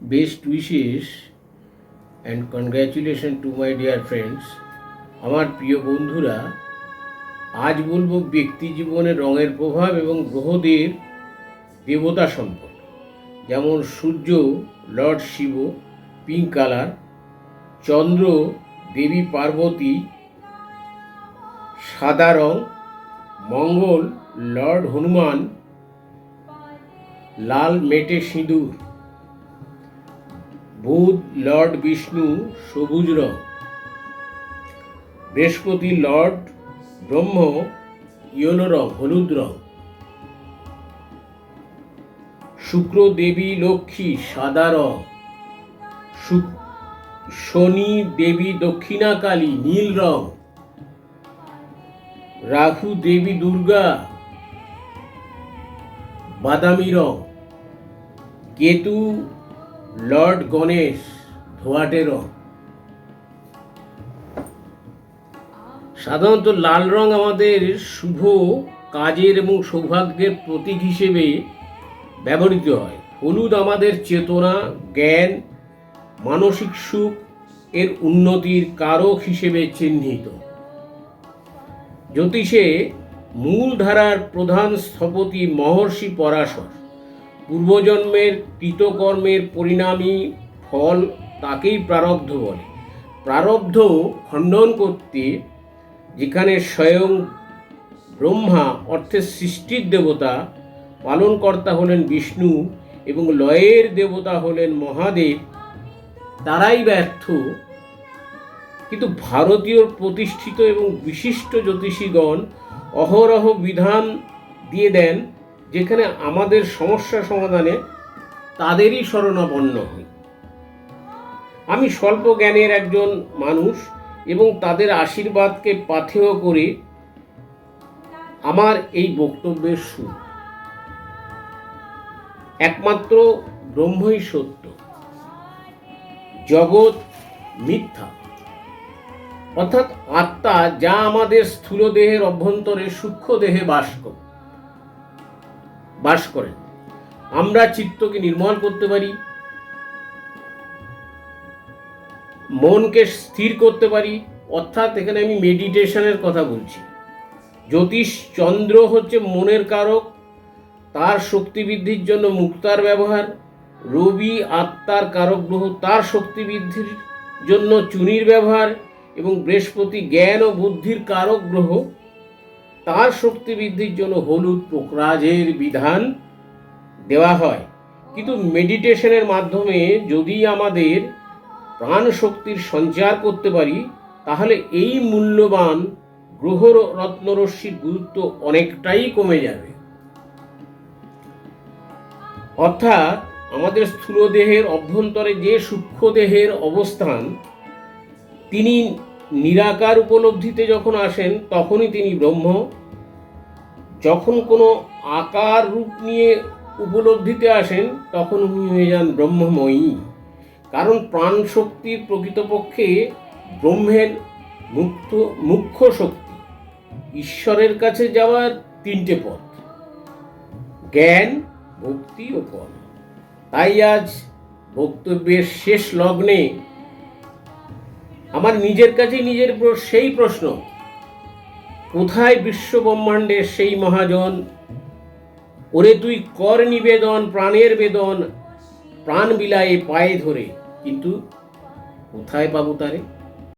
Best wishes and congratulation to my dear friends. আমার প্রিয় বন্ধুরা, আজ বলবো ব্যক্তি জীবনে রঙের প্রভাব এবং গ্রহদের দেবতা সম্পর্কে। যেমন সূর্য লর্ড শিব, পিঙ্ক কালার; চন্দ্র দেবী পার্বতী, সাদা রং; মঙ্গল লর্ড হনুমান, লাল মেটে সিঁদুর; বুধ লর্ড বিষ্ণু, সবুজ রং; বৃহস্পতি লর্ড ব্রহ্ম, ইয়েলো রং, হলুদ রং; শুক্র দেবী লক্ষ্মী, সাদা রং; শনি দেবী দক্ষিণাকালী, নীল রং; রাহু দেবী দুর্গা, বাদামি রং; কেতু লর্ড গণেশ, ধোঁয়াটে রং। সাধারণত লাল রং আমাদের শুভ কাজের এবং সৌভাগ্যের প্রতীক হিসেবে ব্যবহৃত হয়। হলুদ আমাদের চেতনা, জ্ঞান, মানসিক সুখ এর উন্নতির কারক হিসেবে চিহ্নিত। জ্যোতিষে মূল ধারার প্রধান স্থপতি মহর্ষি পরাশর। পূর্বজন্মের কৃতকর্মের পরিণামী ফল তাকেই প্রারব্ধ বলে। প্রারব্ধ খণ্ডন করতে যেখানে স্বয়ং ব্রহ্মা অর্থের সৃষ্টির দেবতা, পালনকর্তা হলেন বিষ্ণু এবং লয়ের দেবতা হলেন মহাদেব, তারাই ব্যর্থ। কিন্তু ভারতীয় প্রতিষ্ঠিত এবং বিশিষ্ট জ্যোতিষীগণ অহরহ বিধান দিয়ে দেন, যেখানে আমাদের সমস্যা সমাধানে তাদেরই শরণাপন্ন হই। আমি স্বল্প জ্ঞানের একজন মানুষ এবং তাদের আশীর্বাদকে পাথেয় করে আমার এই বক্তব্যের সুর। একমাত্র ব্রহ্মই সত্য, জগৎ মিথ্যা। অর্থাৎ আত্মা, যা আমাদের স্থূল দেহের অভ্যন্তরে সূক্ষ্ম দেহে বাস করেন। আমরা চিত্তকে নির্মল করতে পারি, মনকে স্থির করতে পারি। অর্থাৎ এখানে আমি মেডিটেশনের কথা বলছি। জ্যোতিষ চন্দ্র হচ্ছে মনের কারক, তার শক্তি বৃদ্ধির জন্য মুক্তার ব্যবহার। রবি আত্মার কারক গ্রহ, তার শক্তি বৃদ্ধির জন্য চুনির ব্যবহার। এবং বৃহস্পতি জ্ঞান ও বুদ্ধির কারক গ্রহ, তার শক্তি বৃদ্ধির জন্য হলুদ পোকরাজের বিধান দেওয়া হয়। কিন্তু মেডিটেশনের মাধ্যমে যদি আমাদের প্রাণ শক্তির সঞ্চার করতে পারি, তাহলে এই মূল্যবান গ্রহ রত্নরশ্মির গুরুত্ব অনেকটাই কমে যাবে। অর্থাৎ আমাদের স্থূল দেহের অভ্যন্তরে যে সূক্ষ্ম দেহের অবস্থান, তিনি নিরাকার উপলব্ধিতে যখন আসেন তখনই তিনি ব্রহ্ম। যখন কোনো আকার রূপ নিয়ে উপলব্ধিতে আসেন তখন উনি হয়ে যান ব্রহ্মময়ী। কারণ প্রাণ শক্তির প্রকৃতপক্ষে ব্রহ্মের মুখ্য শক্তি। ঈশ্বরের কাছে যাওয়ার তিনটে পথ: জ্ঞান, ভক্তি ও কর্ম। তাই আজ বক্তব্যের শেষ লগ্নে আমার নিজের কাছে নিজের সেই প্রশ্ন, কোথায় বিশ্ব ব্রহ্মাণ্ডের সেই মহাজন? ওরে তুই কর নিবেদন, প্রাণের বেদন, প্রাণ বিলায়ে পায়ে ধরে, কিন্তু কোথায় পাবো তারে?